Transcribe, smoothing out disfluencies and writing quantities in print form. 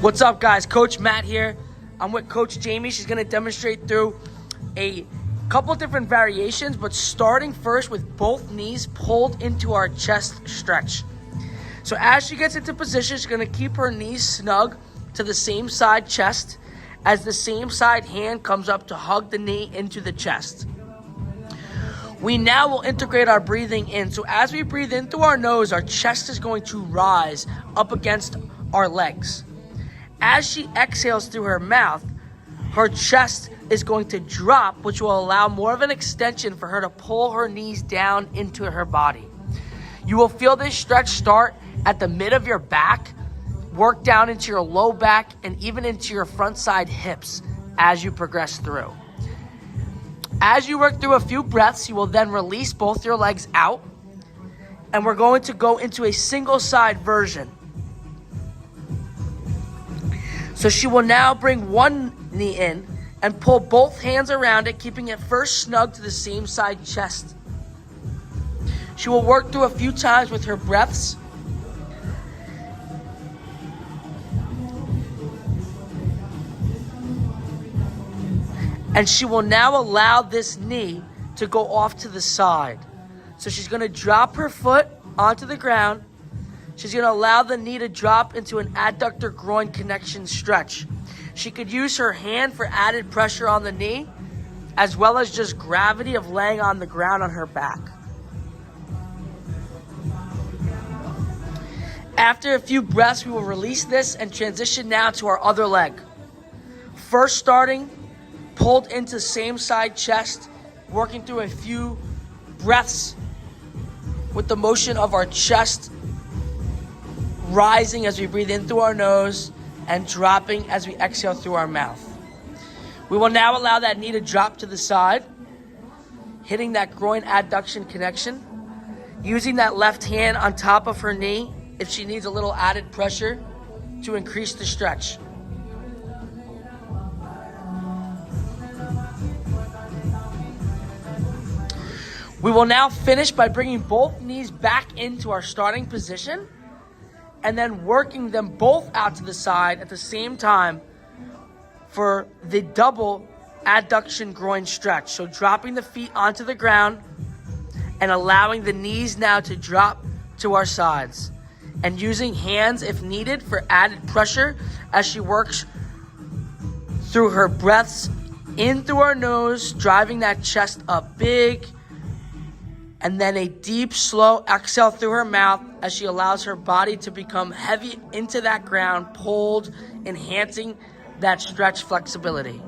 What's up, guys? Coach Matt here. I'm with Coach Jamie. She's going to demonstrate through a couple different variations, but starting first with both knees pulled into our chest stretch. So as she gets into position, she's going to keep her knees snug to the same side chest as the same side hand comes up to hug the knee into the chest. We now will integrate our breathing in. So as we breathe in through our nose, our chest is going to rise up against our legs. As she exhales through her mouth, her chest is going to drop, which will allow more of an extension for her to pull her knees down into her body. You will feel this stretch start at the mid of your back, work down into your low back, and even into your front side hips as you progress through. As you work through a few breaths, you will then release both your legs out, and we're going to go into a single side version. So she will now bring one knee in and pull both hands around it, keeping it first snug to the same side chest. She will work through a few times with her breaths. And she will now allow this knee to go off to the side. So she's going to drop her foot onto the ground. She's going to allow the knee to drop into an adductor groin connection stretch. She could use her hand for added pressure on the knee, as well as just gravity of laying on the ground on her back. After a few breaths, we will release this and transition now to our other leg. First starting, pulled into same side chest, working through a few breaths with the motion of our chest rising as we breathe in through our nose and dropping as we exhale through our mouth. We will now allow that knee to drop to the side, hitting that groin adduction connection, using that left hand on top of her knee if she needs a little added pressure to increase the stretch. We will now finish by bringing both knees back into our starting position and then working them both out to the side at the same time for the double adduction groin stretch. So dropping the feet onto the ground and allowing the knees now to drop to our sides, and using hands if needed for added pressure as she works through her breaths in through our nose, driving that chest up big, and then a deep, slow exhale through her mouth as she allows her body to become heavy into that ground, pulled, enhancing that stretch flexibility.